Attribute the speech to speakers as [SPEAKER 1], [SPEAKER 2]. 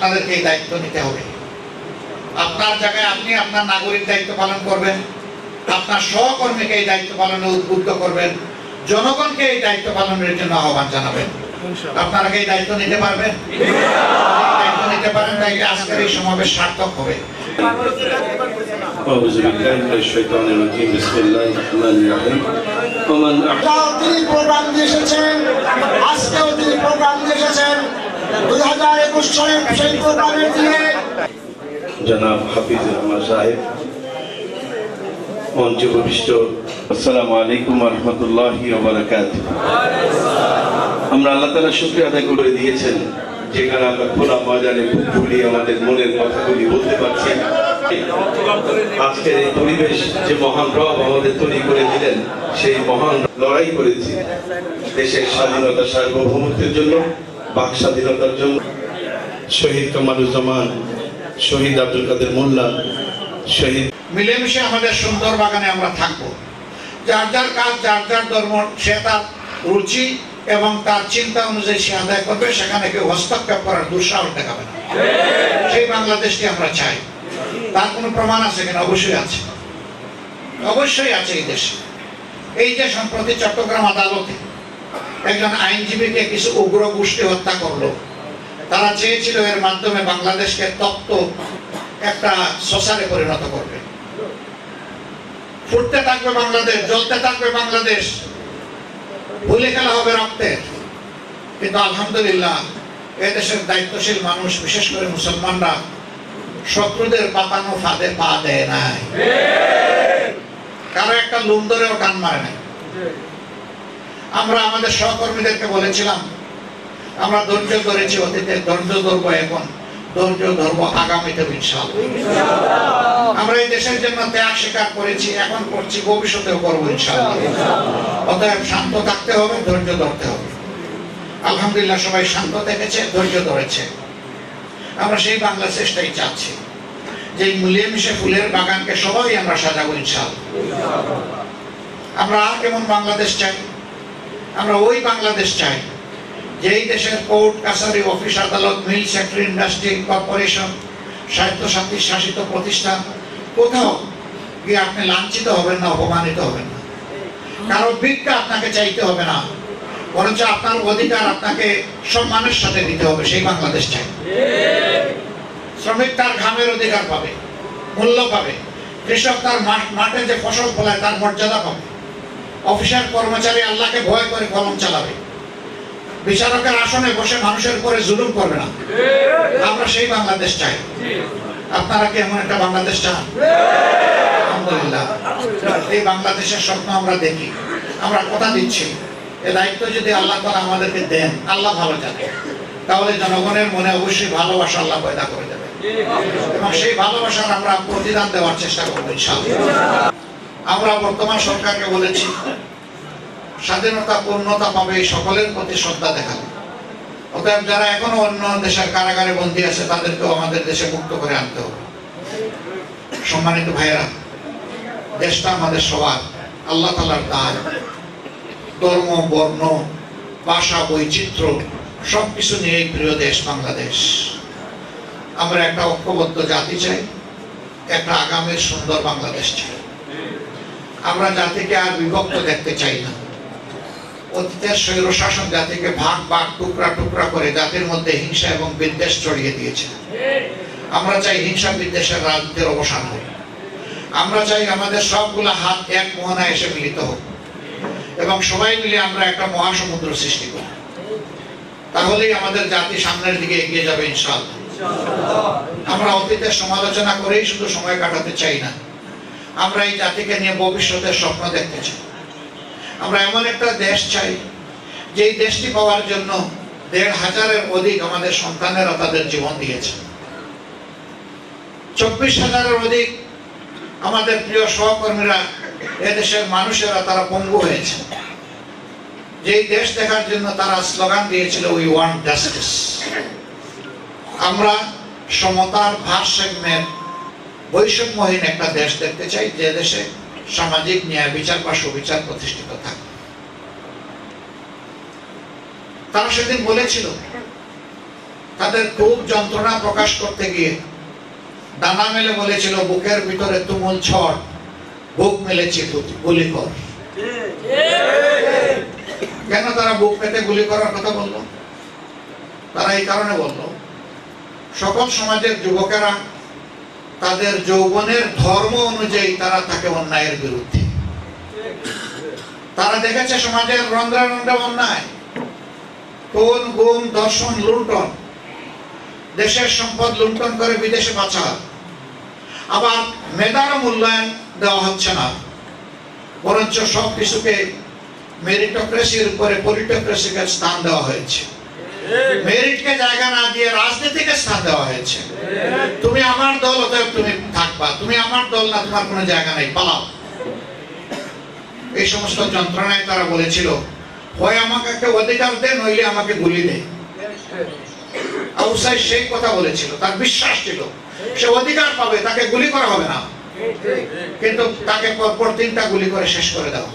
[SPEAKER 1] আপনাদেরকে এই দায়িত্ব নিতে হবে। আপনার জায়গায় আপনি আপনার নাগরিক দায়িত্ব পালন করবেন, আপনার সহকর্মীকে এই দায়িত্ব পালনে উদ্বুদ্ধ করবেন, জনগণকে এই দায়িত্ব পালনের জন্য আহ্বান জানাবেন। আপনারা কি এই দায়িত্ব নিতে পারবেন? দায়িত্ব নিতে পারেন, তাই আজকের এই সমাবেশ সার্থক হবে।
[SPEAKER 2] তিনি প্রোগ্রাম দিয়ে এসেছেন, আজকেও তিনি প্রোগ্রাম দিয়ে এসেছেন 2021 সালের সেই প্রোগ্রামের দিনে।
[SPEAKER 3] জনাব হাফিজুর রহমান সাহেব, মঞ্চে উপবিষ্ট, আসসালামু আলাইকুম ওয়া রাহমাতুল্লাহি ওয়া বারাকাতুহু। আমরা আল্লাহ তাআলা শুকরিয়া আদায় করে দিয়েছেন যেখানে আমরা খোলা ময়দানে বুক ফুলিয়ে আমাদের মনের কথাগুলি বলতে পারছি। আজকের এই পরিবেশ যে মহান রব আমাদের তৈরি করে দিলেন, সেই মহান লড়াই করেছি দেশের স্বাধীনতা সার্বভৌমত্বের জন্য, বাক স্বাধীনতার জন্য। শহীদ কামালুজ্জামান, শহীদ আব্দুল কাদের মোল্লা, শহীদ।
[SPEAKER 1] মিলেমিশে আমাদের সুন্দর বাগানে আমরা থাকবো। যার যার কাজ, যার যার ধর্ম, সে তার রুচি এবং তার চিন্তা অনুযায়ী সে আদায় করবে, সেখানে কেউ হস্তক্ষেপ করার দুঃসাহস দেখাবে না। সেই বাংলাদেশটি আমরা চাই। তার কোনো প্রমাণ আছে কিনা? অবশ্যই আছে, অবশ্যই আছে। এই যে সম্প্রতি চট্টগ্রাম আদালতে একজন আইনজীবীকে কিছু উগ্র গোষ্ঠী হত্যা করলো, তারা চেয়েছিল এর মাধ্যমে বাংলাদেশকে তপ্ত একটা শোষারে পরিণত করবে। ফুটতে থাকবে বাংলাদেশ, জ্বলতে থাকবে বাংলাদেশ, ভুলে খেলা হবে রক্তের। কিন্তু আলহামদুলিল্লাহ এদেশের দায়িত্বশীল মানুষ, বিশেষ করে মুসলমানরা, শত্রুদের পাতানো ফাঁদে পা দেয় নাই, কারো একটা লুম ধরেও টান মারে নাই। আমরা আমাদের সহকর্মীদেরকে বলেছিলাম, আমরা ধৈর্য ধরেছি অতীতে, ধৈর্য ধরবো এখন, ধৈর্য ধরবো আগামীতে ইনশাআল্লাহ। আমরা এই দেশের জন্য ত্যাগ স্বীকার করেছি, এখন করছি, ভবিষ্যতেও করবো ইনশাআল্লাহ। অতএব শান্ত থাকতে হবে, ধৈর্য ধরতে হবে। আলহামদুলিল্লাহ সবাই শান্ত থেকেছে, ধৈর্য ধরেছে। আমরা সেই বাংলাদেশটাই চাচ্ছি, যে মিলেমিশে ফুলের বাগানকে সবাই আমরা সাজাবো ইনশাআল্লাহ। আমরা আর কেমন বাংলাদেশ চাই? আমরা ওই বাংলাদেশ চাই যেই দেশের কোর্ট কাছারি, অফিস আদালত, মিল সেক্টর, ইন্ডাস্ট্রি, কর্পোরেশন, স্বায়ত্তশাসিত শাসিত প্রতিষ্ঠান, কোথাও গিয়ে আপনি লাঞ্ছিত হবেন না, অপমানিত হবেন না, কারো ভিক্ষা আপনাকে চাইতে হবে না, বরঞ্চ আপনার অধিকার আপনাকে সম্মানের সাথে দিতে হবে। সেই বাংলাদেশ চাই। শ্রমিক তার ঘামের অধিকার পাবে, মূল্য পাবে। কৃষক তার মাঠে যে ফসল ফলায় তার মর্যাদা পাবে। অফিসার কর্মচারী আল্লাহকে ভয় করে কলম চালাবে। বিচারকের আসনে বসে মানুষের উপরে জুলুম করবে না। আমরা সেই বাংলাদেশ চাই। আপনারা কি এমন একটা বাংলাদেশ চান? আলহামদুলিল্লাহ এই বাংলাদেশের স্বপ্ন আমরা দেখি। আমরা কথা দিচ্ছি, এই দায়িত্ব যদি আল্লাহ তাআলা আমাদেরকে দেন, আল্লাহ ভালো জানে, তাহলে জনগণের মনে অবশ্যই ভালোবাসা আল্লাহ পয়দা করে দেবে, এবং সেই ভালোবাসার আমরা প্রতিদান দেওয়ার চেষ্টা করবো ইনশাআল্লাহ। আমরা বর্তমান সরকারকে বলেছি, স্বাধীনতা পূর্ণতা পাবে এই সকলের প্রতি শ্রদ্ধা দেখাবে। অতএব যারা এখনো অন্য দেশের কারাগারে বন্দী আছে, তাদেরকেও আমাদের দেশে মুক্ত করে আনতে হবে। সম্মানিত ভাইয়েরা, দেশটা আমাদের সবার, আল্লাহ তাআলার দান। ধর্ম, বর্ণ, ভাষা, বৈচিত্র্য সবকিছু নিয়ে প্রিয় দেশ বাংলাদেশ। আমরা একটা ঐক্যবদ্ধ জাতি চাই, একটা আগামীর সুন্দর বাংলাদেশ চাই। আমরা জাতিকে আর বিভক্ত দেখতে চাই না। অতীতের স্বৈরশাসন জাতিকে ভাগ ভাগ, টুকরা টুকরা করে জাতির মধ্যে হিংসা এবং বিদ্বেষ ছড়িয়ে দিয়েছে। আমরা চাই হিংসা বিদ্বেষের রাজনীতির অবসান হোক। আমরা চাই আমাদের সবগুলা হাত এক মোহনায় এসে মিলিত হোক এবং সবাই মিলে আমরা একটা মহাসমুদ্র সৃষ্টি করি। তাহলেই আমাদের জাতি সামনের দিকে এগিয়ে যাবে ইনশাআল্লাহ। আমরা অতীতের সমালোচনা করেই শুধু সময় কাটাতে চাই না। আমরা এই জাতিকে নিয়ে ভবিষ্যতের স্বপ্ন দেখতে চাই। আমরা এমন একটা দেশ চাই, যেই দেশটি পাওয়ার জন্য ১৫০০-এর অধিক আমাদের সন্তানেরা তাদের জীবন দিয়েছে। ২৪,০০০-এর অধিক আমাদের প্রিয় সহকর্মীরা, এদেশের মানুষেরা, তারা পঙ্গু হয়েছে। যেই দেশ দেখার জন্য তারা স্লোগান দিয়েছিল, উই ওয়ান্ট জাস্টিস। আমরা সমতার, ভারসাম্যের, বৈষম্যহীন একটা দেশ দেখতে চাই, যে দেশে সামাজিক ন্যায় বিচার বা সুবিচার প্রতিষ্ঠিত থাকে। তারা সেদিন বলেছিল তাদের খুব যন্ত্রণা প্রকাশ করতে গিয়ে ডানা মেলে বলেছিল, বুকের ভিতরে তুমুল ঝড়, বুক মেলেছে গুলি কর। কেন তারা বুক পেতে গুলি করার কথা বললো? তারা এই কারণে বললো, সকল সমাজের যুবকেরা তাদের যৌবনের ধর্ম অনুযায়ী তারা থাকে অন্যায়ের বিরুদ্ধে। তারা দেখেছে সমাজের রন্ধ্রে রন্ধ্রে অন্যায়, খুন, গুম, ধর্ষণ, লুণ্ঠন, দেশের সম্পদ লুণ্ঠন করে বিদেশে পাচার, আবার মেধার মূল্যায়ন দেওয়া হচ্ছে না, বরঞ্চ সব কিছুকে মেরিটোক্রেসির উপরে পলিটোক্রেসিকে স্থান দেওয়া হয়েছে। মেরিটকে জায়গা না দিয়ে রাজনীতিকে স্থান দেওয়া হয়েছে। তুমি আমার দল, অতএব তুমি থাকবা, তুমি আমার দল না, তোমার কোনো জায়গা নেই, পালাও। এই সমস্ত যন্ত্রণায় তারা বলেছিল, হয় আমাকে একটা অধিকার দে, নইলে আমাকে গুলি দে। আবু সাইদ সেই কথা বলেছিল, তার বিশ্বাস ছিল সে অধিকার পাবে, তাকে গুলি করা হবে না, কিন্তু তাকে পরপর 3টা গুলি করে শেষ করে দেওয়া।